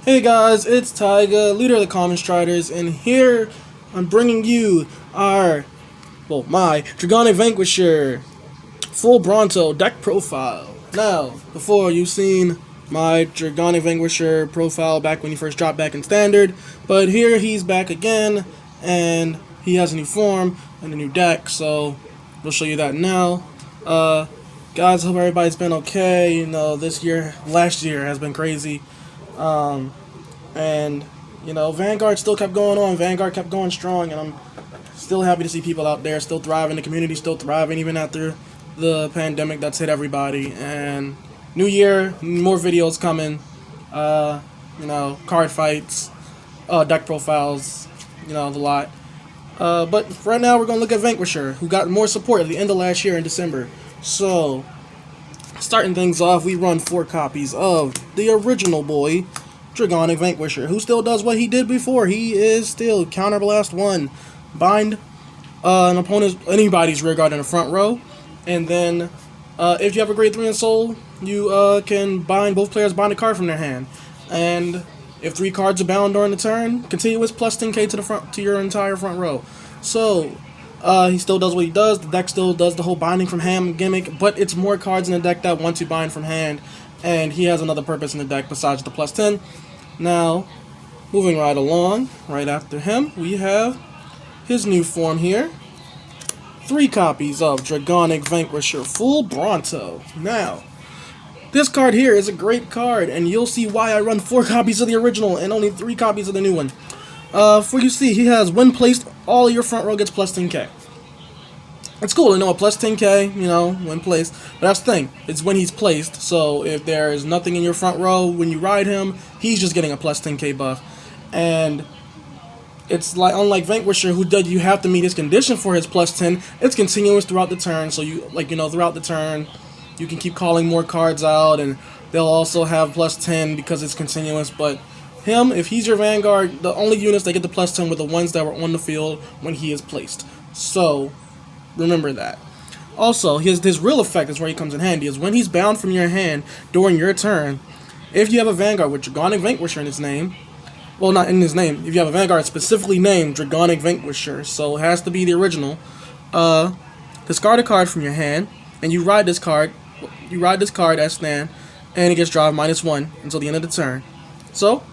Hey guys, it's Taiga, leader of the Common Striders, and here I'm bringing you my Dragonic Vanquisher full Bronto deck profile. Now, before you've seen my Dragonic Vanquisher profile back when he first dropped back in Standard, but here he's back again, and he has a new form and a new deck, so we'll show you that now. Guys, hope everybody's been okay. Last year has been crazy. And Vanguard still kept going on. Vanguard kept going strong, and I'm still happy to see people out there still thriving. The community still thriving even after the pandemic that's hit everybody. And new year, more videos coming. Card fights, deck profiles, the lot. But right now we're gonna look at Vanquisher, who got more support at the end of last year in December. So, starting things off, we run 4 copies of the original boy, Dragonic Vanquisher, who still does what he did before. He is still Counterblast 1, bind anybody's rear guard in the front row, and then if you have a grade 3 in Soul, you can bind both players bind a card from their hand, and if 3 cards are bound during the turn, continuous plus 10k to your entire front row. So he still does what he does. The deck still does the whole binding from hand gimmick, but it's more cards in the deck that want to bind from hand, and he has another purpose in the deck besides the plus 10. Now, moving right along, right after him, we have his new form here. 3 copies of Dragonic Vanquisher Full Bronto. Now, this card here is a great card, and you'll see why I run 4 copies of the original and only 3 copies of the new one. For you see, he has when placed, all of your front row gets plus 10k. It's cool to know a plus 10k, when placed. But that's the thing, it's when he's placed. So if there is nothing in your front row when you ride him, he's just getting a plus 10k buff. And it's like, unlike Vanquisher, you have to meet his condition for his plus 10. It's continuous throughout the turn. So throughout the turn, you can keep calling more cards out, and they'll also have plus 10 because it's continuous. But him, if he's your Vanguard, the only units that get the plus 10 were the ones that were on the field when he is placed. So remember that. Also, his real effect is where he comes in handy, is when he's bound from your hand during your turn. If you have a Vanguard with Dragonic Vanquisher in his name, well, not in his name, if you have a Vanguard specifically named Dragonic Vanquisher, so it has to be the original, discard a card from your hand, and you ride this card as stand, and it gets drive -1 until the end of the turn. So,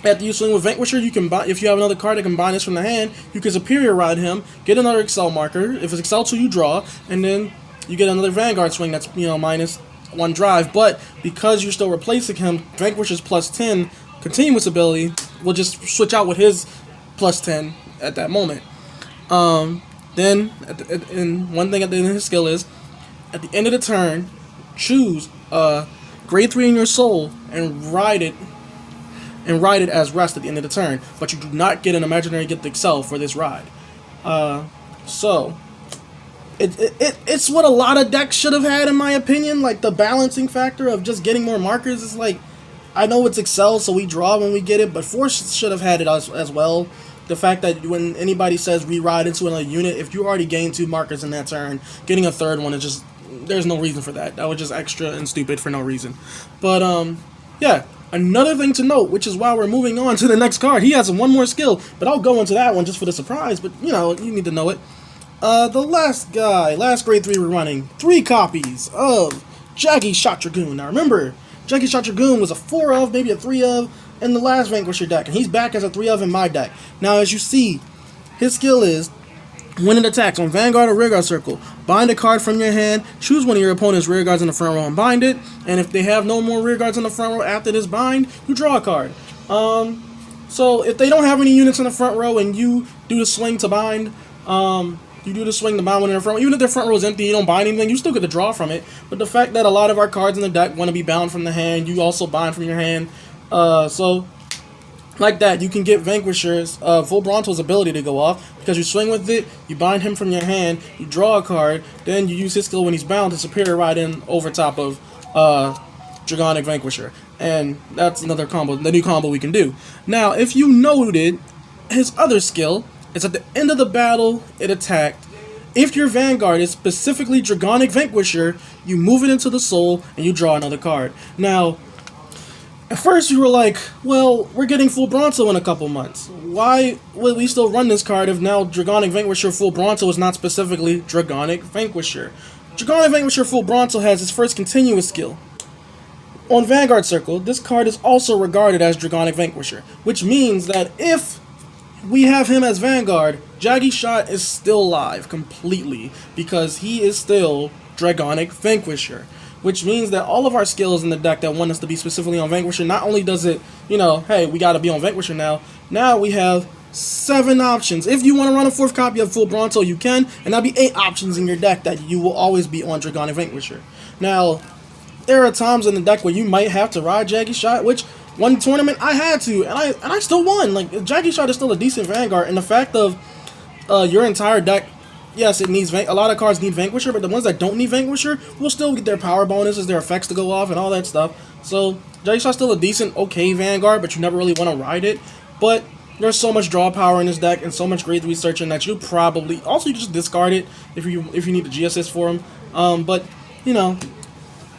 after you swing with Vanquisher, you can buy, if you have another card that can bind this from the hand, you can Superior Ride him, get another Excel marker. If it's Excel 2, you draw, and then you get another Vanguard swing that's, -1 drive. But because you're still replacing him, Vanquisher's plus 10 continuous ability will just switch out with his plus 10 at that moment. Then, and one thing at the end of his skill is, at the end of the turn, choose grade 3 in your soul and ride it as rest at the end of the turn, but you do not get an imaginary gift Excel for this ride. So it's what a lot of decks should have had, in my opinion. Like, the balancing factor of just getting more markers is like, I know it's Excel, so we draw when we get it, but Force should have had it as well. The fact that when anybody says re-ride into another unit, if you already gained 2 markers in that turn, getting a third one is just, there's no reason for that. That was just extra and stupid for no reason. But yeah. Another thing to note, which is why we're moving on to the next card. He has one more skill, but I'll go into that one just for the surprise, but you need to know it. The last grade 3 we're running, 3 copies of Jaggy Shot Dragoon. Now remember, Jaggy Shot Dragoon was a 4 of, maybe a 3 of, in the last Vanquisher deck, and he's back as a 3 of in my deck. Now as you see, his skill is, when it attacks on Vanguard or Rearguard Circle, bind a card from your hand, choose one of your opponent's rearguards in the front row and bind it, and if they have no more rearguards in the front row after this bind, you draw a card. So if they don't have any units in the front row and you do the swing to bind, one in their front row, even if their front row is empty, you don't bind anything, you still get to draw from it. But the fact that a lot of our cards in the deck want to be bound from the hand, you also bind from your hand, so like that, you can get Vanquisher's Full Bronto's ability to go off, because you swing with it, you bind him from your hand, you draw a card, then you use his skill when he's bound to Superior Ride in over top of Dragonic Vanquisher. And that's another combo, the new combo we can do. Now, if you noted, his other skill is at the end of the battle, it attacked. If your Vanguard is specifically Dragonic Vanquisher, you move it into the soul and you draw another card. Now, At first you were like, well, we're getting full Bronto in a couple months. Why would we still run this card if now Dragonic Vanquisher full Bronto is not specifically Dragonic Vanquisher? Dragonic Vanquisher full Bronto has its first continuous skill. On Vanguard Circle, this card is also regarded as Dragonic Vanquisher, which means that if we have him as Vanguard, Jaggy Shot is still live completely because he is still Dragonic Vanquisher. Which means that all of our skills in the deck that want us to be specifically on Vanquisher, not only does it, hey, we gotta be on Vanquisher now we have 7 options. If you want to run a 4th copy of full Bronto, you can, and that'll be 8 options in your deck that you will always be on Dragonic Vanquisher. Now, there are times in the deck where you might have to ride Jaggy Shot, which one tournament I had to, and I still won. Like, Jaggy Shot is still a decent Vanguard, and the fact of your entire deck, yes, it needs a lot of cards need Vanquisher, but the ones that don't need Vanquisher will still get their power bonuses, their effects to go off, and all that stuff. So Jaggy Shot's still a decent, okay Vanguard, but you never really want to ride it. But there's so much draw power in this deck and so much great research in that you probably also you just discard it if you need the G assist for him. But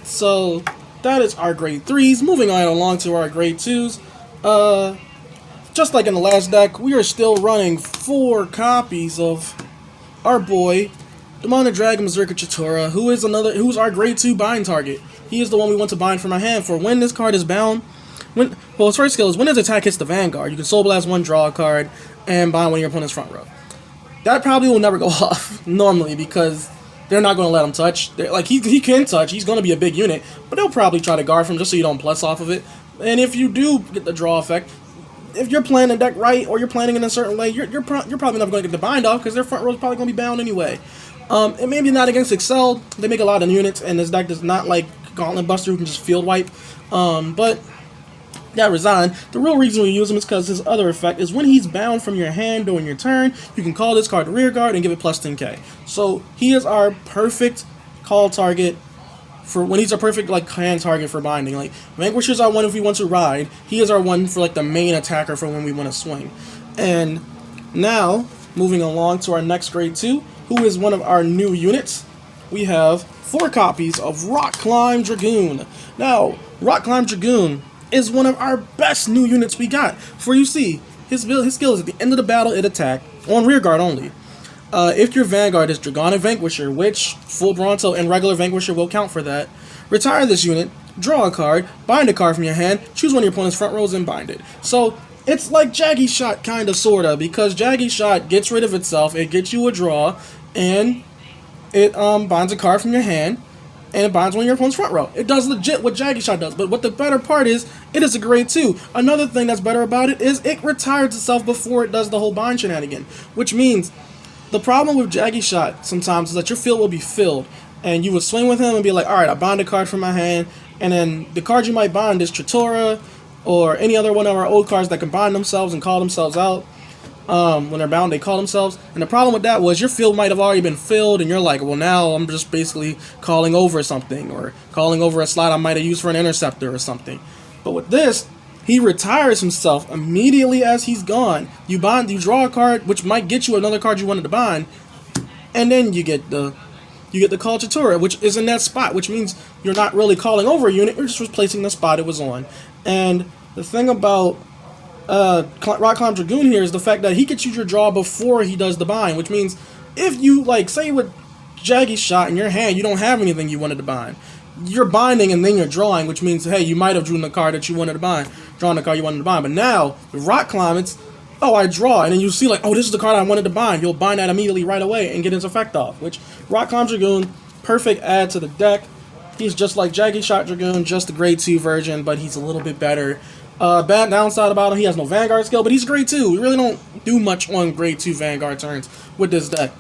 so that is our grade 3s. Moving on along to our grade 2s. Just like in the last deck, we are still running 4 copies of our boy, Demonic Dragon Berserker Chitora, who's our grade 2 bind target. He is the one we want to bind from our hand for when this card is bound. His first skill is when his attack hits the Vanguard, you can Soul Blast 1, draw a card, and bind one of your opponent's front row. That probably will never go off normally because they're not going to let him touch. He can touch, he's going to be a big unit, but they'll probably try to guard from just so you don't plus off of it. And if you do get the draw effect, if you're playing the deck right or you're planning in a certain way, you're probably never going to get the bind off because their front row is probably going to be bound anyway. And maybe not against Excel. They make a lot of units, and this deck does not like Gauntlet Buster who can just field wipe. But that resign. The real reason we use him is because his other effect is when he's bound from your hand during your turn, you can call this card to rear guard and give it plus 10k. So he is our perfect call target for when he's a perfect hand target for binding. Like Vanquisher's our one if we want to ride. He is our one for the main attacker for when we want to swing. And now moving along to our next grade 2, who is one of our new units, we have 4 copies of Rock Climb Dragoon. Now, Rock Climb Dragoon is one of our best new units we got. For you see, his skill is at the end of the battle, it attack, on rear guard only. If your Vanguard is Dragonic Vanquisher, which full Bronto and regular Vanquisher will count for that, retire this unit, draw a card, bind a card from your hand, choose one of your opponent's front rows and bind it. So, it's like Jaggy Shot kinda sorta, because Jaggy Shot gets rid of itself, it gets you a draw, and it binds a card from your hand, and it binds one of your opponent's front row. It does legit what Jaggy Shot does, but what the better part is, it is a grade 2. Another thing that's better about it is it retires itself before it does the whole bind shenanigan, which means the problem with Jaggy Shot sometimes is that your field will be filled, and you would swing with him and be like, alright, I bind a card from my hand, and then the card you might bind is Chitora, or any other one of our old cards that can bind themselves and call themselves out. When they're bound, they call themselves. And the problem with that was your field might have already been filled, and you're like, well, now I'm just basically calling over something, or calling over a slot I might have used for an interceptor or something. But with this, he retires himself immediately as he's gone. You draw a card, which might get you another card you wanted to bind, and then you get the call Chitora, which is in that spot, which means you're not really calling over a unit, you're just replacing the spot it was on. And the thing about Rock Climb Dragoon here is the fact that he gets you your draw before he does the bind, which means if you, say with Jaggy Shot in your hand, you don't have anything you wanted to bind. You're binding and then you're drawing, which means, hey, you might have drawn the card that you wanted to bind, drawn the card you wanted to bind. But now, with Rock Climb, it's, oh, I draw, and then you see, oh, this is the card I wanted to bind. You'll bind that immediately right away and get its effect off, which Rock Climb Dragoon, perfect add to the deck. He's just like Jaggy Shot Dragoon, just the grade 2 version, but he's a little bit better. Bad downside about him, he has no Vanguard skill, but he's grade 2. We really don't do much on grade 2 Vanguard turns with this deck.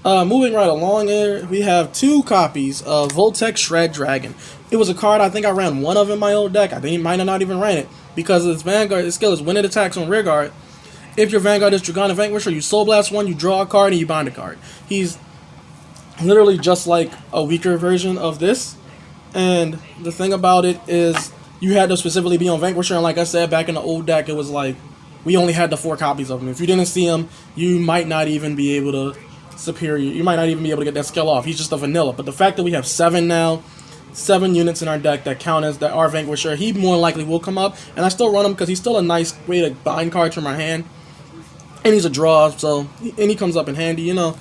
Moving right along here, we have 2 copies of Voltec Shred Dragon. It was a card I think I ran one of in my old deck. I think I might have not even ran it, because its Vanguard skill is when it attacks on rear guard. If your Vanguard is Dragonic Vanquisher, you Soul Blast 1, you draw a card, and you bind a card. He's literally just like a weaker version of this, and the thing about it is, you had to specifically be on Vanquisher, and like I said, back in the old deck, it was like, we only had the 4 copies of him. If you didn't see him, you might not even be able to you might not even be able to get that skill off. He's just a vanilla. But the fact that we have 7 now, 7 units in our deck that count as that are Vanquisher. He more likely will come up, and I still run him because he's still a nice way to bind cards from our hand, and he's a draw, so and he comes up in handy, you know.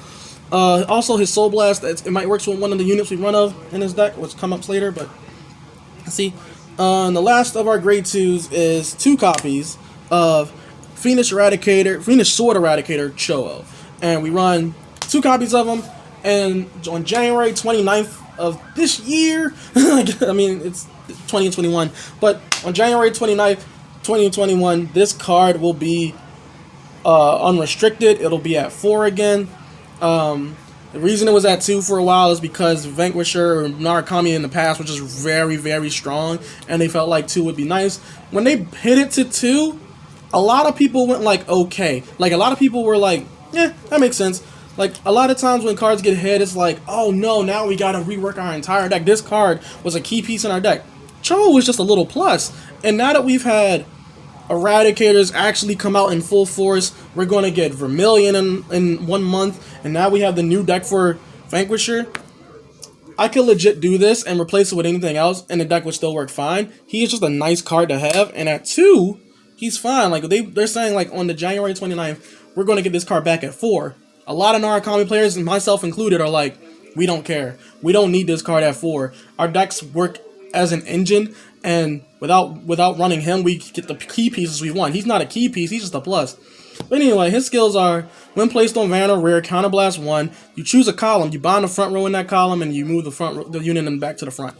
Also, his Soul Blast, it might work with one of the units we run of in his deck, which come up later, but let's see. And the last of our grade 2s is 2 copies of Fiendish Sword Eradicator Cho-Oh, and we run 2 copies of them. And on January 29th of this year, I mean, it's 2021, but on January 29th, 2021, this card will be unrestricted. It'll be at 4 again. The reason it was at 2 for a while is because Vanquisher or Narukami in the past was just very, very strong, and they felt like 2 would be nice. When they hit it to 2, a lot of people went like, okay. Like, a lot of people were like, yeah, that makes sense. Like, a lot of times when cards get hit, it's like, oh no, now we gotta rework our entire deck. This card was a key piece in our deck. Cho was just a little plus. And now that we've had Eradicators actually come out in full force, we're gonna get Vermilion in 1 month, and now we have the new deck for Vanquisher. I could legit do this and replace it with anything else, and the deck would still work fine. He is just a nice card to have, and at 2, he's fine. Like, they're saying, like, on the January 29th, we're gonna get this card back at 4. A lot of Narukami players, and myself included, are like, we don't care. We don't need this card at 4. Our decks work as an engine, and without running him, we get the key pieces we want. He's not a key piece, he's just a plus. But anyway, his skills are, when placed on Van or Rear, Counterblast 1, you choose a column, you bind the front row in that column, and you move the unit in back to the front.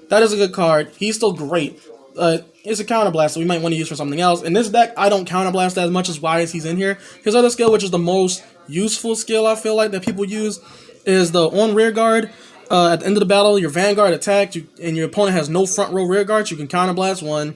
That is a good card. He's still great. It's a Counterblast, so we might want to use for something else. In this deck, I don't Counterblast as much as why is he's in here. His other skill, which is the most useful skill I feel like that people use, is the on rear guard. At the end of the battle, your Vanguard attacked, and your opponent has no front row rear guards, you can Counterblast 1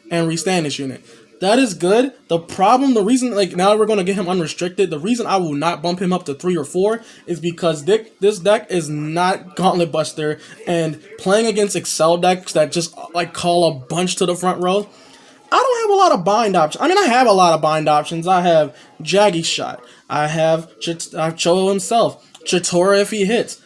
and restand this unit. That is good. The reason, like, now we're going to get him unrestricted, the reason I will not bump him up to 3 or 4 is because this deck is not Gauntlet Buster, and playing against Excel decks that just, like, call a bunch to the front row, I don't have a lot of bind options. I mean, I have a lot of bind options. I have Jaggy Shot. I have Cho himself. Chitora if he hits.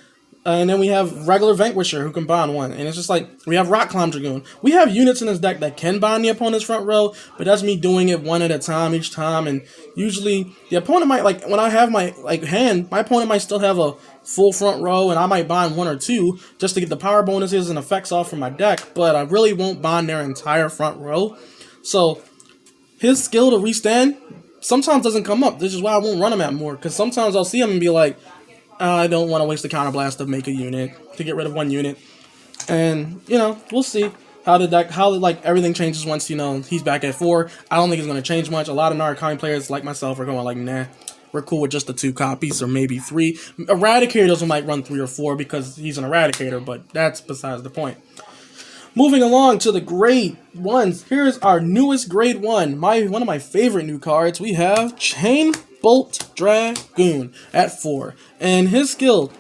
And then we have regular Vanquisher who can bind 1. And it's just like, we have Rock Climb Dragoon. We have units in this deck that can bind the opponent's front row, but that's me doing it 1 at a time each time. And usually, the opponent might, like, when I have my, like, hand, my opponent might still have a full front row, and I might bind 1 or 2 just to get the power bonuses and effects off from my deck, but I really won't bind their entire front row. So, his skill to restand sometimes doesn't come up. This is why I won't run him at more, because sometimes I'll see him and be like, I don't want to waste the Counterblast to make a unit, to get rid of 1 unit. And, you know, we'll see how like, everything changes once, you know, he's back at 4. I don't think it's going to change much. A lot of Narukami players, like myself, are going like, nah, we're cool with just the 2 copies, or maybe 3. Eradicators might run 3 or 4 because he's an Eradicator, but that's besides the point. Moving along to the grade 1s, here's our newest grade 1, one of my favorite new cards. We have Chain Bolt Dragoon at 4, and his skill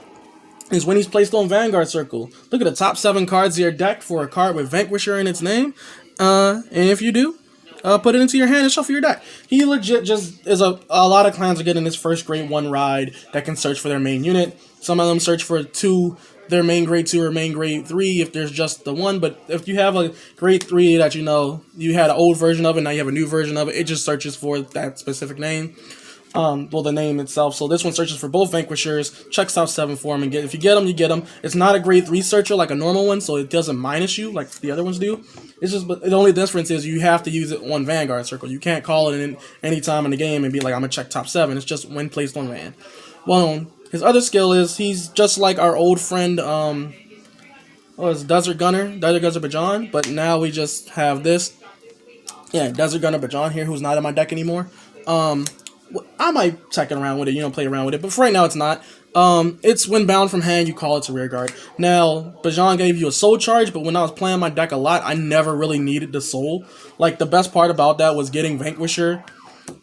is when he's placed on Vanguard Circle. Look at the top 7 cards of your deck for a card with Vanquisher in its name, and if you do, put it into your hand and shuffle your deck. He legit just is a lot of clans are getting this first grade 1 ride that can search for their main unit. Some of them search for their main grade 2 or main grade 3 if there's just the one, but if you have a grade 3 that you know you had an old version of it, now you have a new version of it, it just searches for that specific name. Well, the name itself. So this one searches for both Vanquishers, checks out 7 for them, and if you get them, you get them. It's not a grade 3 searcher like a normal one, so it doesn't minus you like the other ones do. It's just, but the only difference is you have to use it on Vanguard Circle. You can't call it in any time in the game and be like, I'm gonna check top 7. It's just when placed on Van. Well, his other skill is he's just like our old friend, it's Desert Gunner Bajan, but now we just have this. Yeah, Desert Gunner Bajan here, who's not in my deck anymore. I might check it around with it, play around with it, but for right now it's not. It's when bound from hand, you call it to rear guard. Now, Bajan gave you a soul charge, but when I was playing my deck a lot, I never really needed the soul. Like, the best part about that was getting Vanquisher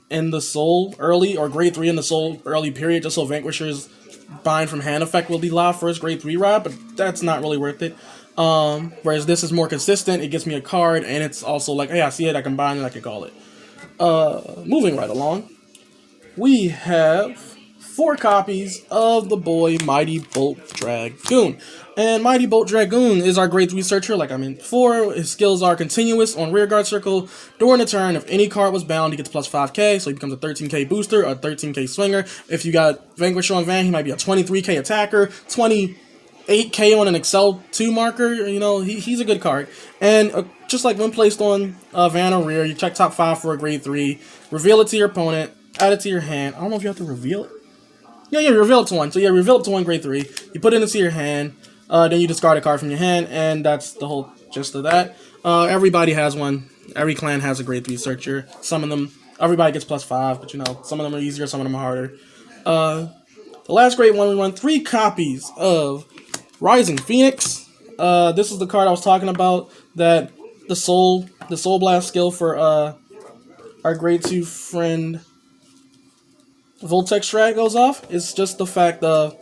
in the soul early, or grade 3 in the soul early period, just so Vanquisher's bind from hand effect will be live for his grade 3 ride, but that's not really worth it. Whereas this is more consistent, it gets me a card, and it's also like, hey, I see it, I can bind it, I can call it. Moving right along. We have 4 copies of the boy Mighty Bolt Dragoon. And Mighty Bolt Dragoon is our grade 3 searcher, like I mentioned before. His skills are continuous on rear guard circle. During the turn, if any card was bound, he gets plus 5k, so he becomes a 13k booster, a 13k swinger. If you got Vanquisher on Van, he might be a 23k attacker, 28k on an Excel 2 marker. You know, he's a good card. And just like when placed on Van or rear, you check top 5 for a grade 3, reveal it to your opponent, add it to your hand. I don't know if you have to reveal it. Yeah, reveal it to 1. So yeah, reveal it to 1 grade 3. You put it into your hand, then you discard a card from your hand, and that's the whole gist of that. Everybody has one. Every clan has a grade 3 searcher. Some of them, everybody gets plus 5, but you know, some of them are easier, some of them are harder. The last grade 1, we run 3 copies of Rising Phoenix. This is the card I was talking about, that the Soul Blast skill for our grade 2 friend Voltex Strat goes off. It's just the fact of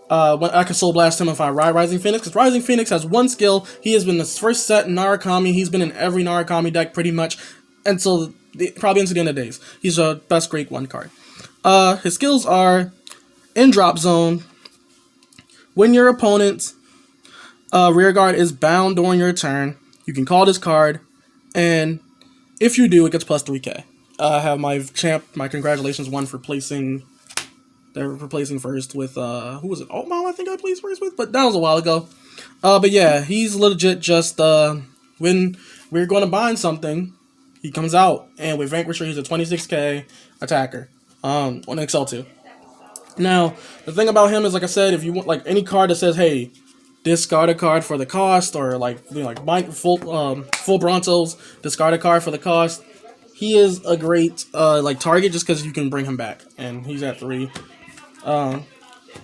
when I can Soul Blast him if I ride Rising Phoenix, because Rising Phoenix has 1 skill. He has been the first set in Narukami. He's been in every Narukami deck pretty much until probably into the end of the days. He's a best grade 1 card. His skills are in drop zone. When your opponent's rear guard is bound during your turn, you can call this card, and if you do, it gets plus 3k. I have my my congratulations one for placing. They're replacing first with who was it? Altmal, I think I placed first with, but that was a while ago. But yeah, he's legit. Just when we're going to bind something, he comes out, and with Vanquisher, he's a 26k attacker on XL2. Now the thing about him is, like I said, if you want like any card that says, hey, discard a card for the cost, or like, you know, like bind full Brontos, discard a card for the cost. He is a great like target just because you can bring him back, and he's at 3.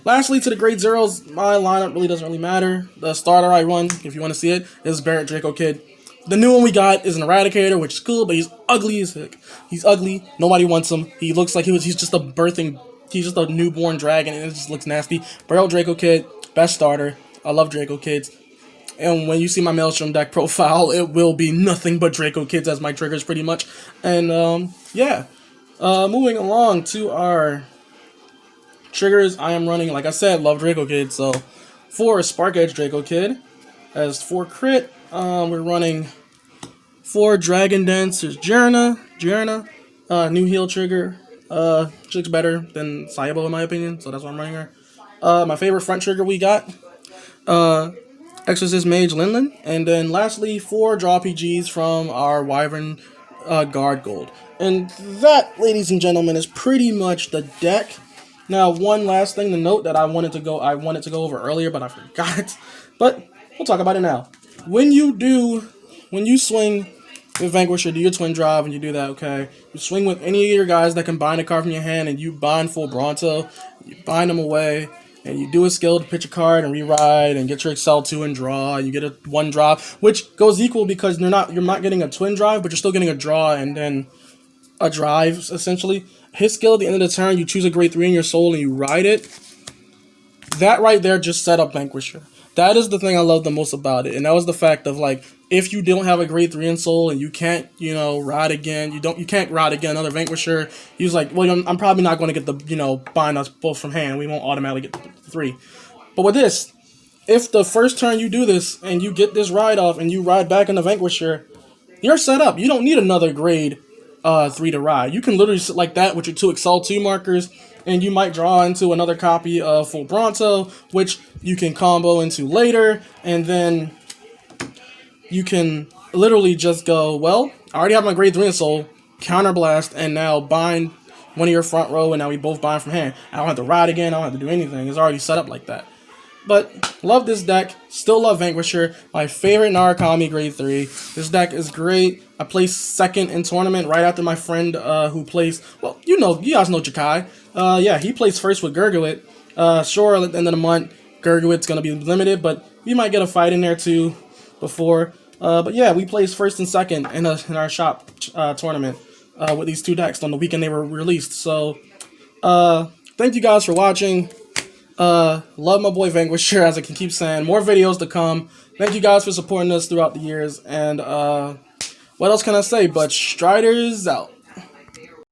Lastly, to the grade 0s, my lineup really doesn't really matter. The starter I run, if you want to see it, is Barret Draco Kid. The new one we got is an Eradicator, which is cool, but he's ugly as heck. He's ugly. Nobody wants him. He looks like he's just a newborn dragon, and it just looks nasty. Barret Draco Kid, best starter. I love Draco Kids. And when you see my Maelstrom deck profile, it will be nothing but Draco Kids as my triggers, pretty much. And, yeah. Moving along to our triggers, I am running, like I said, love Draco Kid. So, for Spark Edge Draco Kid, as for crit, we're running 4 Dragon Dancer's Jirna, new heal trigger. She looks better than Sayabo in my opinion, so that's why I'm running her. My favorite front trigger we got, Exorcist Mage Linlin, and then lastly 4 draw PGs from our Wyvern Guard Gold. And that, ladies and gentlemen, is pretty much the deck. Now, one last thing to note that I wanted to go over earlier, but I forgot. But we'll talk about it now. When you swing with Vanquisher, do your twin drive, and you do that, okay? You swing with any of your guys that can bind a card from your hand, and you bind full Bronto, you bind them away, and you do a skill to pitch a card and re-ride and get your Excel 2 and draw, and you get a 1 drop, which goes equal because you're not getting a twin drive, but you're still getting a draw and then a drive, essentially. His skill at the end of the turn, you choose a grade 3 in your soul and you ride it. That right there just set up Vanquisher. That is the thing I love the most about it, and that was the fact of, like, if you don't have a grade 3 in soul and you can't, you know, ride again, you can't ride again another Vanquisher. He was like, well, I'm probably not going to get the, you know, bind us both from hand. We won't automatically get the 3. But with this, if the first turn you do this and you get this ride off and you ride back in the Vanquisher, you're set up. You don't need another grade 3 to ride. You can literally sit like that with your 2 Excel 2 markers, and you might draw into another copy of full Bronto, which you can combo into later, and then you can literally just go, well, I already have my grade 3 in soul, counterblast, and now bind one of your front row, and now we both bind from hand. I don't have to ride again, I don't have to do anything. It's already set up like that. But love this deck, still love Vanquisher, my favorite Narukami grade 3. This deck is great. I placed 2nd in tournament right after my friend who plays, well, you guys know Jakai. Yeah, he plays first with Gurgawit. Sure, at the end of the month, Gurgawit's going to be limited, but we might get a fight in there too before. But yeah, we placed 1st and 2nd in our shop tournament with these 2 decks on the weekend they were released. So, thank you guys for watching. Love my boy Vanquisher, as I can keep saying. More videos to come. Thank you guys for supporting us throughout the years. And what else can I say but Striders out.